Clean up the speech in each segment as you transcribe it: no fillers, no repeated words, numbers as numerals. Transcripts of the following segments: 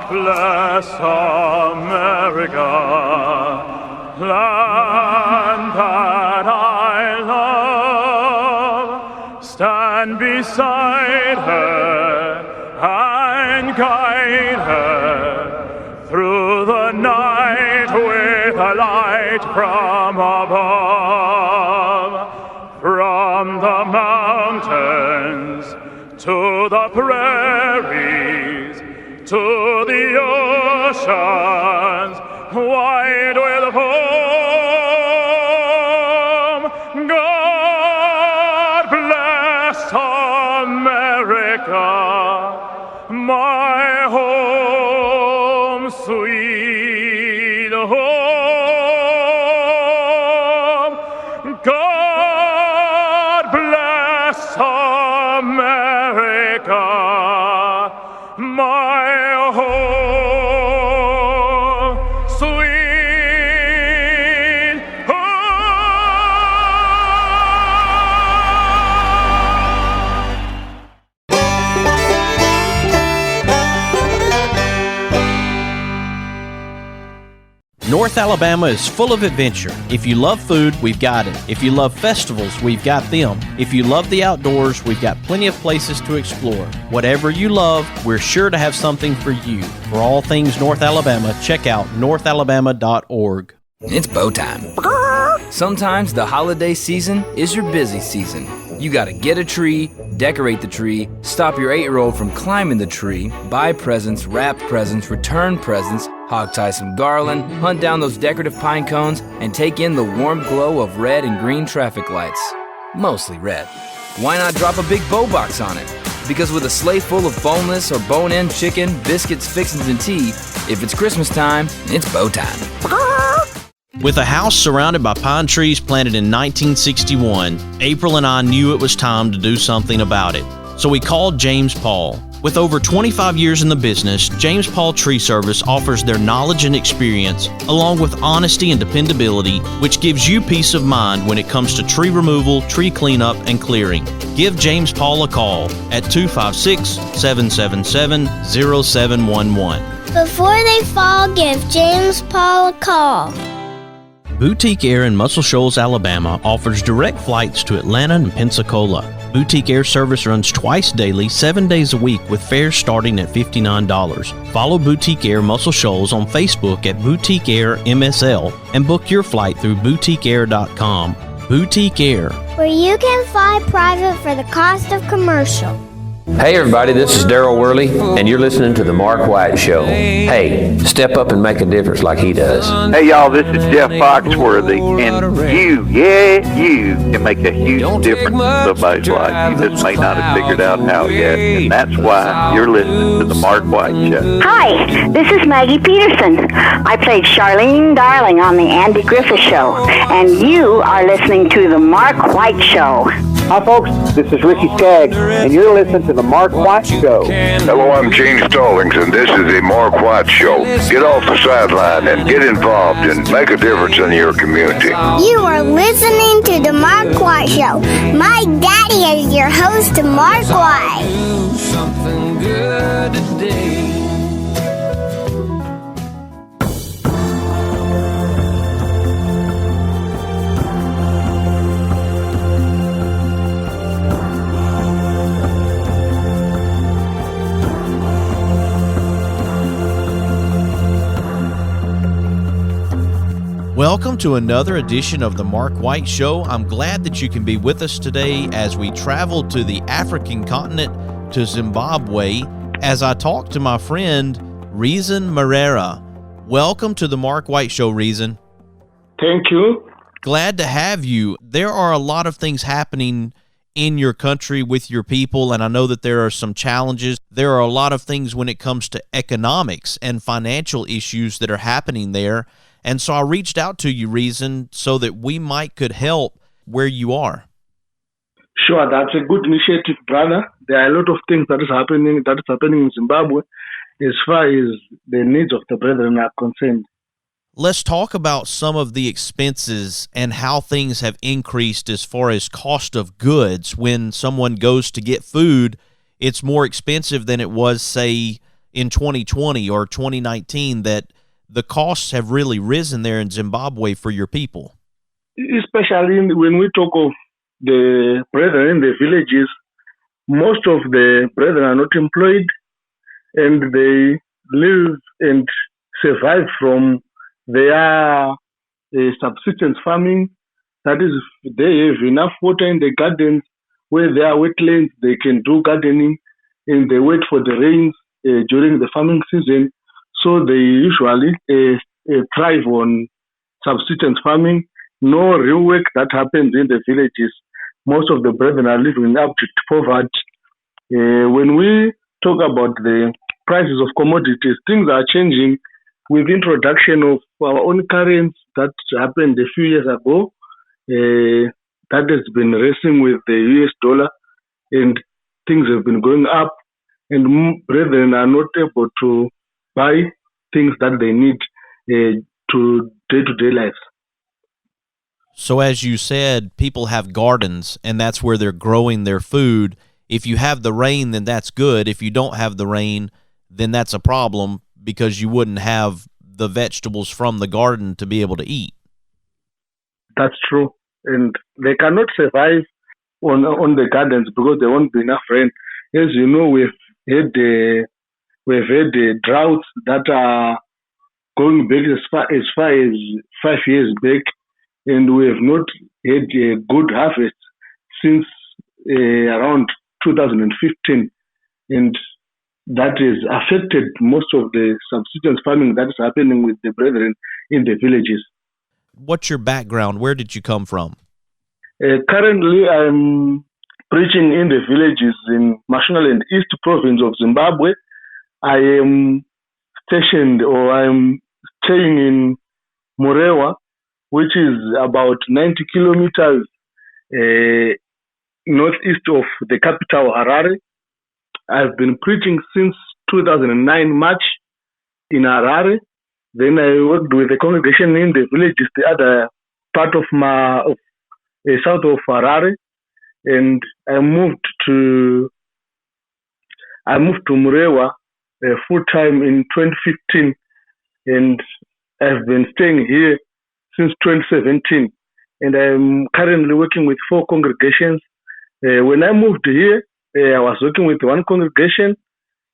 bless America, land that I love. Stand beside her and guide her through the night with a light from above. From the mountains to the prairies, to the oceans wide with foam. God bless America, my home, sweet home. God bless America, my home, sweet North Alabama is full of adventure. If you love food, we've got it. If you love festivals, we've got them. If you love the outdoors, we've got plenty of places to explore. Whatever you love, we're sure to have something for you. For all things North Alabama, check out northalabama.org. It's bow time. Sometimes the holiday season is your busy season. You gotta get a tree, decorate the tree, stop your 8-year-old from climbing the tree, buy presents, wrap presents, return presents, hog tie some garland, hunt down those decorative pine cones, and take in the warm glow of red and green traffic lights. Mostly red. Why not drop a big bow box on it? Because with a sleigh full of boneless or bone-in chicken, biscuits, fixins, and tea, if it's Christmas time, it's bow time. With a house surrounded by pine trees planted in 1961, April and I knew it was time to do something about it. So we called James Paul. With over 25 years in the business, James Paul Tree Service offers their knowledge and experience, along with honesty and dependability, which gives you peace of mind when it comes to tree removal, tree cleanup, and clearing. Give James Paul a call at 256-777-0711. Before they fall, give James Paul a call. Boutique Air in Muscle Shoals, Alabama offers direct flights to Atlanta and Pensacola. Boutique Air service runs twice daily, 7 days a week, with fares starting at $59. Follow Boutique Air Muscle Shoals on Facebook at Boutique Air MSL and book your flight through boutiqueair.com. Boutique Air, where you can fly private for the cost of commercial. Hey everybody, this is Daryl Worley, and you're listening to The Mark White Show. Hey, step up and make a difference like he does. Hey y'all, this is Jeff Foxworthy, and you can make a huge difference in somebody's life. You just may not have figured out how yet, and that's why you're listening to The Mark White Show. Hi, this is Maggie Peterson. I played Charlene Darling on The Andy Griffith Show, and you are listening to The Mark White Show. Hi folks, this is Ricky Skaggs, and you're listening to The Mark White Show. Hello, I'm Gene Stallings, and this is The Mark White Show. Get off the sideline and get involved and make a difference in your community. You are listening to The Mark White Show. My daddy is your host, Mark White. Do something good today. Welcome to another edition of The Mark White Show. I'm glad that you can be with us today as we travel to the African continent, to Zimbabwe, as I talk to my friend, Reason Marara. Welcome to The Mark White Show, Reason. Thank you. Glad to have you. There are a lot of things happening in your country with your people, and I know that there are some challenges. There are a lot of things when it comes to economics and financial issues that are happening there. And so I reached out to you, Reason, so that we could help where you are. Sure, that's a good initiative, brother. There are a lot of things that is happening in Zimbabwe as far as the needs of the brethren are concerned. Let's talk about some of the expenses and how things have increased as far as cost of goods. When someone goes to get food, it's more expensive than it was, say, in 2020 or 2019 that the costs have really risen there in Zimbabwe for your people? Especially when we talk of the brethren in the villages, most of the brethren are not employed, and they live and survive from their subsistence farming. That is, they have enough water in the gardens. Where there are wetlands, they can do gardening, and they wait for the rains during the farming season. So they usually thrive on subsistence farming. No real work that happens in the villages. Most of the brethren are living in abject poverty. When we talk about the prices of commodities, things are changing with introduction of our own currency that happened a few years ago. That has been racing with the US dollar, and things have been going up, and brethren are not able to buy things that they need to day-to-day life. So as you said, people have gardens, and that's where they're growing their food. If you have the rain, then that's good. If you don't have the rain, then that's a problem because you wouldn't have the vegetables from the garden to be able to eat. That's true. And they cannot survive on the gardens because there won't be enough rain. As you know, we've had droughts that are going back as far as 5 years back, and we have not had a good harvest since around 2015, and that has affected most of the subsistence farming that is happening with the brethren in the villages. What's your background? Where did you come from? Currently, I'm preaching in the villages in Mashonaland East Province of Zimbabwe. I am stationed, or I'm staying in Murewa, which is about 90 kilometers northeast of the capital, Harare. I've been preaching since 2009 March in Harare. Then I worked with the congregation in the villages, the other part of south of Marara, and I moved to Murewa full time in 2015, and I've been staying here since 2017, and I'm currently working with 4 congregations. When I moved here, I was working with one congregation.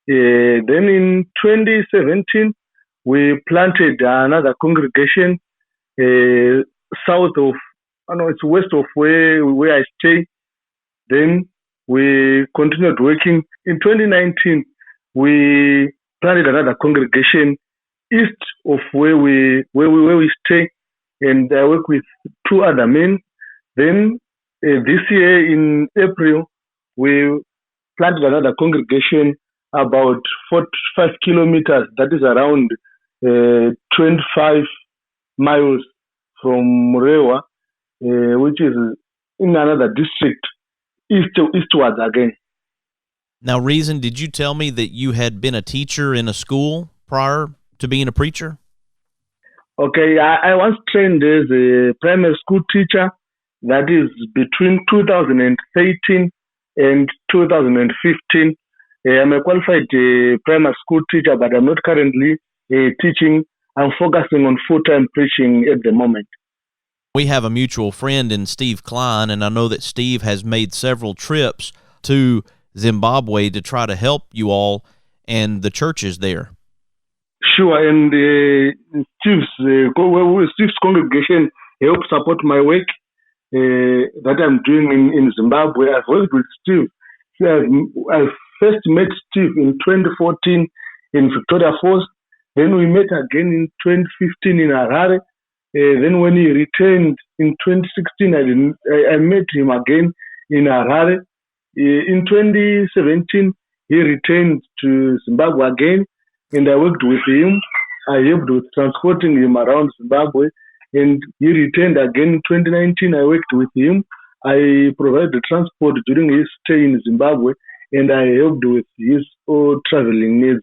Then in 2017, we planted another congregation it's west of where I stay. Then we continued working. In 2019, we planted another congregation east of where we stay, and I work with 2 other men. Then this year in April, we planted another congregation about 45 kilometers. That is around 25 miles from Murewa, which is in another district, eastwards again. Now, Reason, did you tell me that you had been a teacher in a school prior to being a preacher? Okay, I was trained as a primary school teacher. That is between 2013 and 2015. I'm a qualified primary school teacher, but I'm not currently teaching. I'm focusing on full-time preaching at the moment. We have a mutual friend in Steve Klein, and I know that Steve has made several trips to Zimbabwe to try to help you all and the churches there. Sure, and Steve's congregation helps support my work that I'm doing in Zimbabwe. I've worked with Steve. I first met Steve in 2014 in Victoria Falls. Then we met again in 2015 in Harare. Then when he returned in 2016, I met him again in Harare. In 2017, he returned to Zimbabwe again, and I worked with him. I helped with transporting him around Zimbabwe, and he returned again in 2019. I worked with him. I provided transport during his stay in Zimbabwe, and I helped with his traveling needs.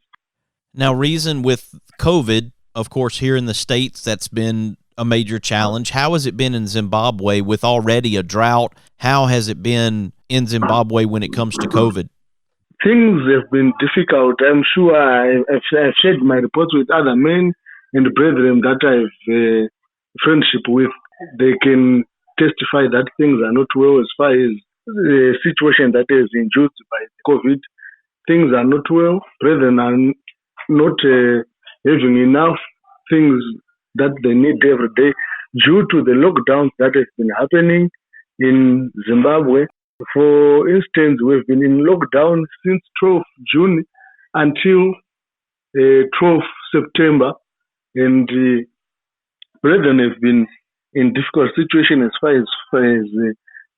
Now, Reason, with COVID, of course, here in the States, that's been a major challenge. How has it been in Zimbabwe with already a drought? How has it been in Zimbabwe when it comes to COVID? things have been difficult. I'm sure I've shared my reports with other men and brethren that I've friendship with. They can testify that things are not well as far as the situation that is induced by COVID. Things are not well. Brethren are not having enough things that they need every day due to the lockdowns that have been happening in Zimbabwe. For instance, we've been in lockdown since 12 June until 12 September, and brethren have been in difficult situation as far as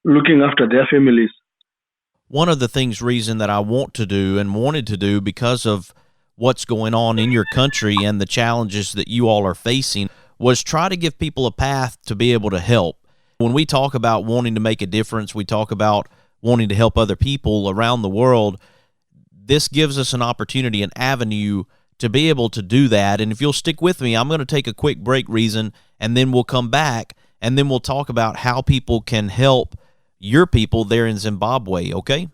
looking after their families. One of the reason that I want to do and wanted to do because of what's going on in your country and the challenges that you all are facing was try to give people a path to be able to help. When we talk about wanting to make a difference, we talk about wanting to help other people around the world. This gives us an opportunity, an avenue to be able to do that. And if you'll stick with me, I'm going to take a quick break, Reason, and then we'll come back, and then we'll talk about how people can help your people there in Zimbabwe, okay?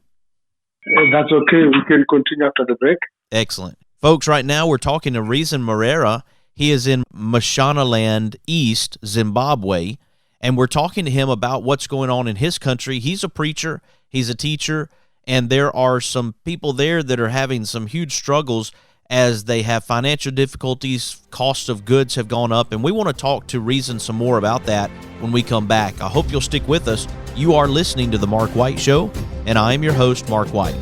That's okay. We can continue after the break. Excellent. Folks, right now we're talking to Reason Marara. He is in Mashonaland East, Zimbabwe, and we're talking to him about what's going on in his country. He's a preacher, he's a teacher, and there are some people there that are having some huge struggles as they have financial difficulties, costs of goods have gone up, and we want to talk to Reason some more about that when we come back. I hope you'll stick with us. You are listening to The Mark White Show, and I am your host, Mark White.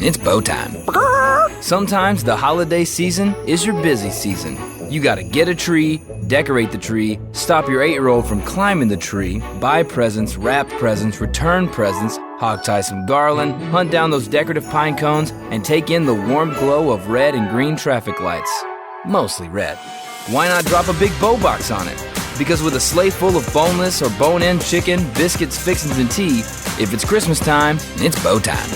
It's bow time. Sometimes the holiday season is your busy season. You gotta get a tree, decorate the tree, stop your 8-year-old from climbing the tree, buy presents, wrap presents, return presents, hog tie some garland, hunt down those decorative pine cones, and take in the warm glow of red and green traffic lights. Mostly red. Why not drop a big bow box on it? Because with a sleigh full of boneless or bone-in chicken, biscuits, fixins, and tea, if it's Christmas time, it's bow time.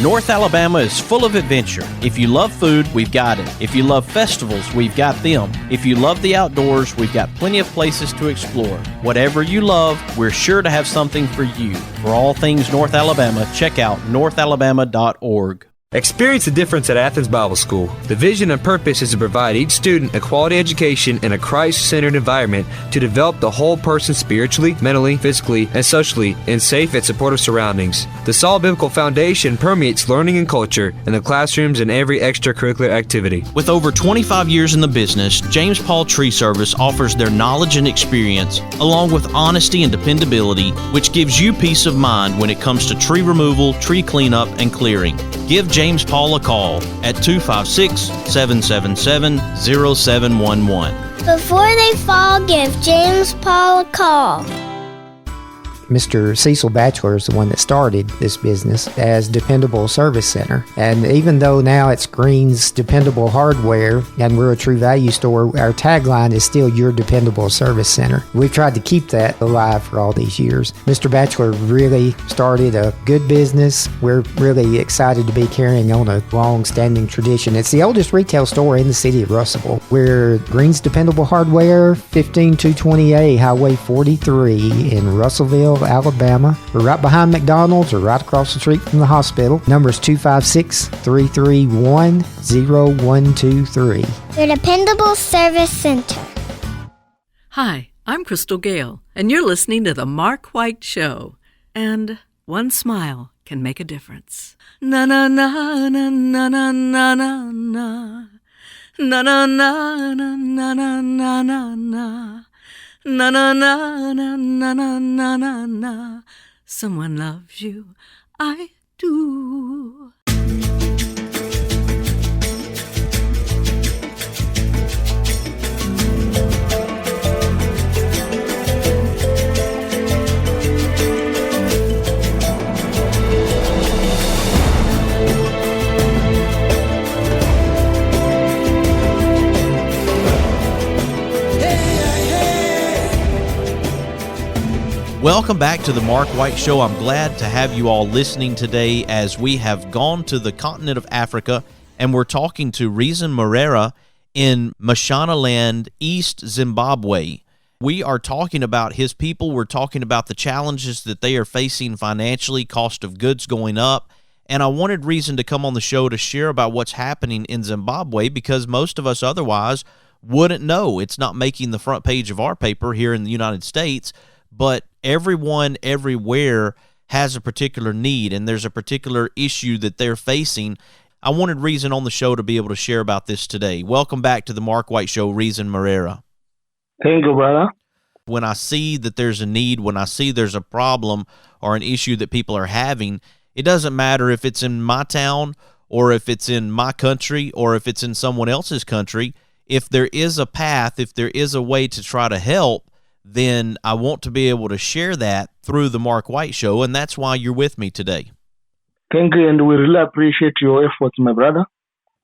North Alabama is full of adventure. If you love food, we've got it. If you love festivals, we've got them. If you love the outdoors, we've got plenty of places to explore. Whatever you love, we're sure to have something for you. For all things North Alabama, check out northalabama.org. Experience the difference at Athens Bible School. The vision and purpose is to provide each student a quality education in a Christ-centered environment to develop the whole person spiritually, mentally, physically, and socially in safe and supportive surroundings. The solid biblical foundation permeates learning and culture in the classrooms and every extracurricular activity. With over 25 years in the business, James Paul Tree Service offers their knowledge and experience along with honesty and dependability, which gives you peace of mind when it comes to tree removal, tree cleanup, and clearing. Give James Paul a call at 256-777-0711. Before they fall, give James Paul a call. Mr. Cecil Batchelor is the one that started this business as Dependable Service Center. And even though now it's Green's Dependable Hardware and we're a True Value store, our tagline is still Your Dependable Service Center. We've tried to keep that alive for all these years. Mr. Batchelor really started a good business. We're really excited to be carrying on a long-standing tradition. It's the oldest retail store in the city of Russellville. We're Green's Dependable Hardware, 15220A Highway 43 in Russellville, Alabama. We're right behind McDonald's or right across the street from the hospital. Number is 256-331-0123. Your Dependable Service Center. Hi, I'm Crystal Gale, and you're listening to The Mark White Show. And one smile can make a difference. Na na na na na na na na na. Na na na na na na na na na. Na na na na na na na na na. Someone loves you, I do. Welcome back to the Mark White Show. I'm glad to have you all listening today as we have gone to the continent of Africa and we're talking to Reason Marara in Mashonaland, East Zimbabwe. We are talking about his people. We're talking about the challenges that they are facing financially, cost of goods going up. And I wanted Reason to come on the show to share about what's happening in Zimbabwe because most of us otherwise wouldn't know. It's not making the front page of our paper here in the United States, but everyone everywhere has a particular need and there's a particular issue that they're facing. I wanted Reason on the show to be able to share about this today. Welcome back to the Mark White Show, Reason Marara. Thank you, brother. When I see that there's a need, when I see there's a problem or an issue that people are having, it doesn't matter if it's in my town or if it's in my country or if it's in someone else's country. If there is a path, if there is a way to try to help, then I want to be able to share that through the Mark White Show, and that's why you're with me today. Thank you, and we really appreciate your efforts, my brother.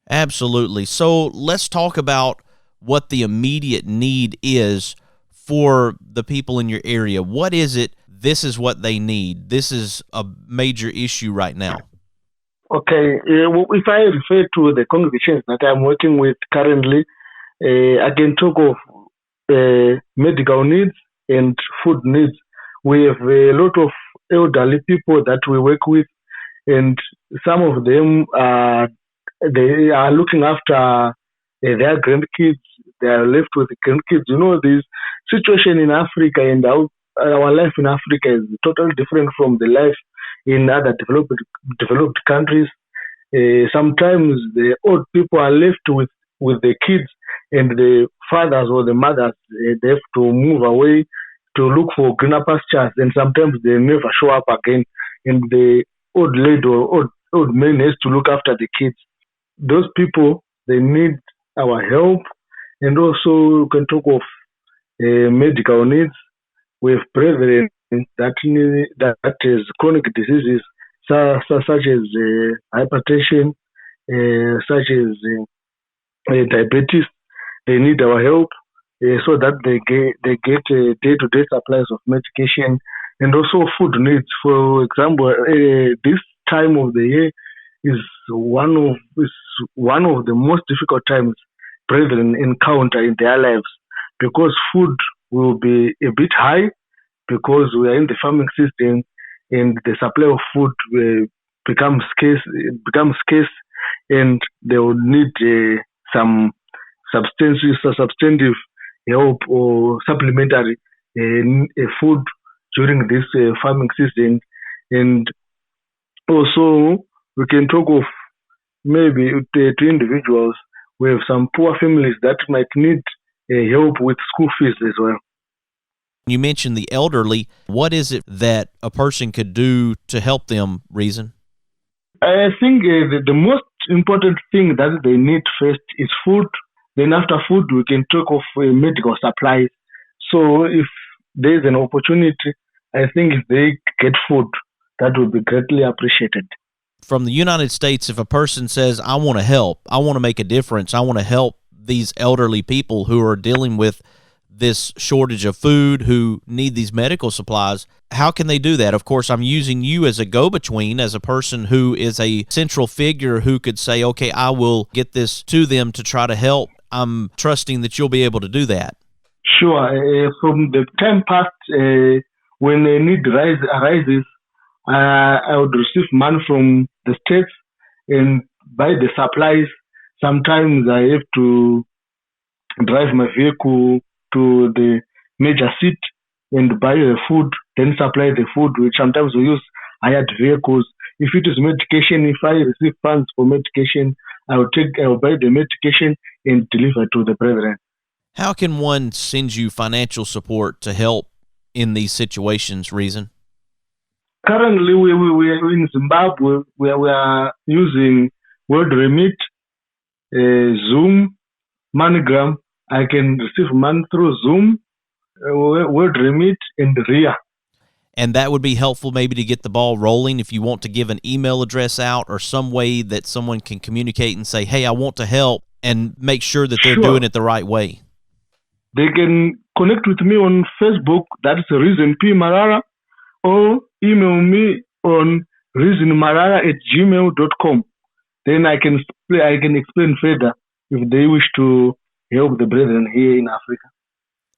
Absolutely. So let's talk about what the immediate need is for the people in your area. What is it? This is what they need. This is a major issue right now. Okay. If I refer to the congregations that I'm working with currently, I can talk of medical needs and food needs. We have a lot of elderly people that we work with, and some of them they are looking after their grandkids. They are left with the grandkids. You know, this situation in Africa and our life in Africa is totally different from the life in other developed countries. Sometimes the old people are left with the kids, and the fathers or the mothers, they have to move away to look for greener pastures, and sometimes they never show up again, and the old lady or old man has to look after the kids. Those people, they need our help, and also we can talk of medical needs. We have brethren that has chronic diseases such as hypertension, such as diabetes. They need our help so that they get day-to-day supplies of medication and also food needs. For example, this time of the year is one of the most difficult times brethren encounter in their lives because food will be a bit high because we are in the farming system and the supply of food becomes scarce, and they will need some substantive help or supplementary food during this farming season. And also we can talk of maybe to individuals. We have some poor families that might need help with school fees as well. You mentioned the elderly. What is it that a person could do to help them, Reason? I think the most important thing that they need first is food. Then after food, we can talk of medical supplies. So if there's an opportunity, I think if they get food, that would be greatly appreciated. From the United States, if a person says, I want to help, I want to make a difference, I want to help these elderly people who are dealing with this shortage of food, who need these medical supplies, how can they do that? Of course, I'm using you as a go-between, as a person who is a central figure who could say, okay, I will get this to them to try to help. I'm trusting that you'll be able to do that. Sure. From the time past, when a need arises, I would receive money from the states and buy the supplies. Sometimes I have to drive my vehicle to the major city and buy the food, then supply the food, which sometimes we use hired vehicles. If it is medication, if I receive funds for medication, I will buy the medication and deliver to the brethren. How can one send you financial support to help in these situations, Reason? Currently, we are in Zimbabwe. We are using World Remit, Zoom, MoneyGram. I can receive money through Zoom, World Remit, and RIA. And that would be helpful maybe to get the ball rolling if you want to give an email address out or some way that someone can communicate and say, hey, I want to help, and make sure that they're doing it the right way. They can connect with me on Facebook. That is Reason P. Marara. or email me on reasonmarara@gmail.com. Then I can explain further if they wish to help the brethren here in Africa.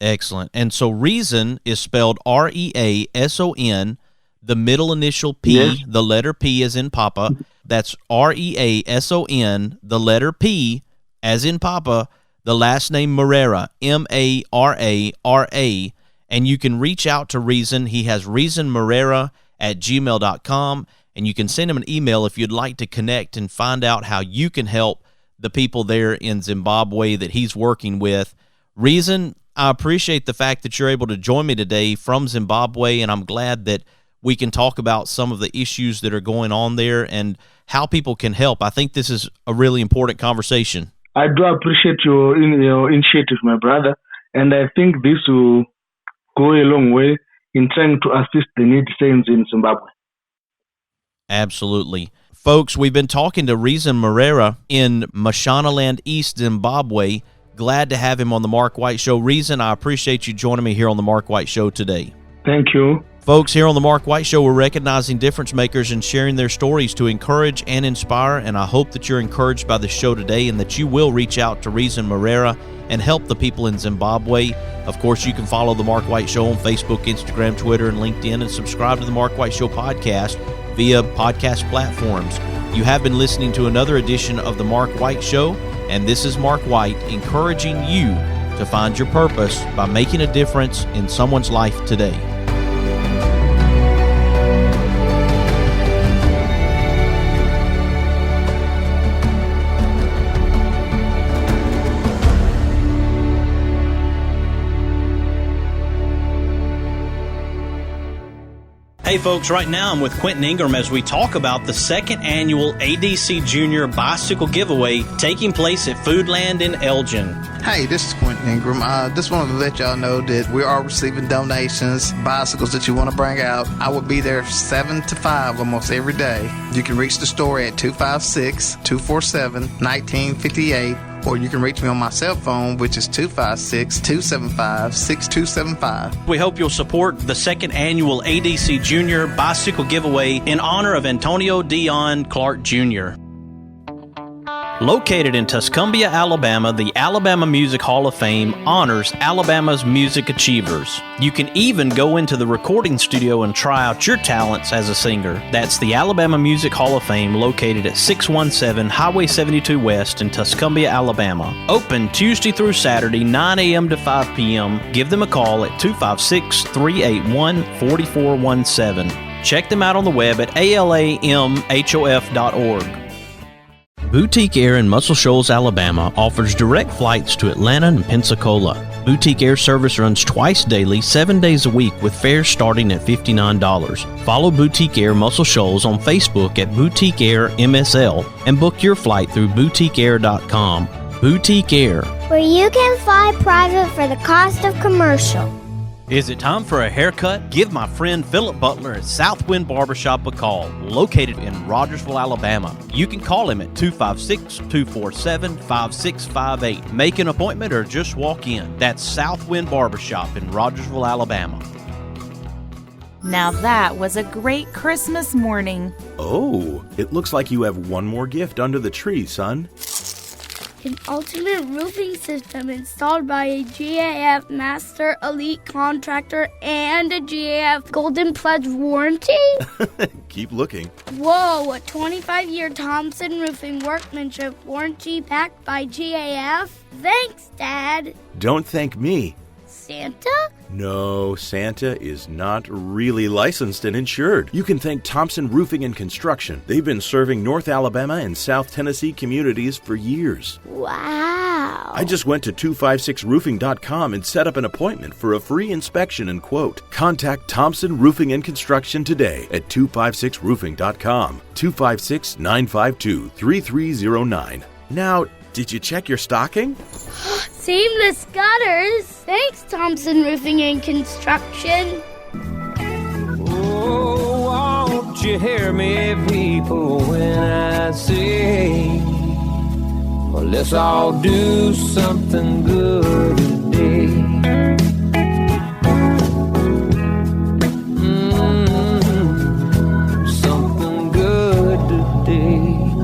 Excellent. And so Reason is spelled REASON, the middle initial P, Yes. the letter P as in Papa. That's REASON, the letter P as in Papa, the last name Marara, Marara. And you can reach out to Reason. He has reasonmarara@gmail.com, and you can send him an email if you'd like to connect and find out how you can help the people there in Zimbabwe that he's working with. Reason, I appreciate the fact that you're able to join me today from Zimbabwe, and I'm glad that we can talk about some of the issues that are going on there and how people can help. I think this is a really important conversation. I do appreciate your initiative, my brother, and I think this will go a long way in trying to assist the needy saints in Zimbabwe. Absolutely. Folks, we've been talking to Reason Marara in Mashonaland, East Zimbabwe. Glad to have him on the Mark White Show. Reason, I appreciate you joining me here on the Mark White Show today. Thank you. Folks, here on the Mark White Show, we're recognizing difference makers and sharing their stories to encourage and inspire, and I hope that you're encouraged by the show today and that you will reach out to Reason Marara and help the people in Zimbabwe. Of course, you can follow the Mark White Show on Facebook, Instagram, Twitter, and LinkedIn, and subscribe to the Mark White Show podcast via podcast platforms. You have been listening to another edition of the Mark White Show, and this is Mark White encouraging you to find your purpose by making a difference in someone's life today. Hey folks, right now I'm with Quentin Ingram as we talk about the second annual ADC Junior Bicycle Giveaway taking place at Foodland in Elgin. Hey, this is Quentin Ingram. Just wanted to let y'all know that we are receiving donations, bicycles that you want to bring out. I will be there 7 to 5 almost every day. You can reach the store at 256-247-1958. Or you can reach me on my cell phone, which is 256-275-6275. We hope you'll support the second annual ADC Junior Bicycle Giveaway in honor of Antonio Dion Clark Jr. Located in Tuscumbia, Alabama, the Alabama Music Hall of Fame honors Alabama's music achievers. You can even go into the recording studio and try out your talents as a singer. That's the Alabama Music Hall of Fame located at 617 Highway 72 West in Tuscumbia, Alabama. Open Tuesday through Saturday, 9 a.m. to 5 p.m. Give them a call at 256-381-4417. Check them out on the web at alamhof.org. Boutique Air in Muscle Shoals, Alabama offers direct flights to Atlanta and Pensacola. Boutique Air service runs twice daily, 7 days a week with fares starting at $59. Follow Boutique Air Muscle Shoals on Facebook at Boutique Air MSL and book your flight through boutiqueair.com. Boutique Air, where you can fly private for the cost of commercial. Is it time for a haircut? Give my friend Philip Butler at Southwind Barbershop a call, located in Rogersville, Alabama. You can call him at 256-247-5658. Make an appointment or just walk in. That's Southwind Barbershop in Rogersville, Alabama. Now that was a great Christmas morning. Oh, it looks like you have one more gift under the tree, son. An ultimate roofing system installed by a GAF Master Elite Contractor and a GAF Golden Pledge warranty? Keep looking. Whoa, a 25-year Thompson Roofing Workmanship warranty backed by GAF? Thanks, Dad. Don't thank me. Santa? No, Santa is not really licensed and insured. You can thank Thompson Roofing and Construction. They've been serving North Alabama and South Tennessee communities for years. Wow. I just went to 256roofing.com and set up an appointment for a free inspection and quote. Contact Thompson Roofing and Construction today at 256roofing.com, 256-952-3309. Now, did you check your stocking? Seamless gutters. Thanks, Thompson Roofing and Construction. Oh, won't you hear me, people, when I say, well, let's all do something good today. day.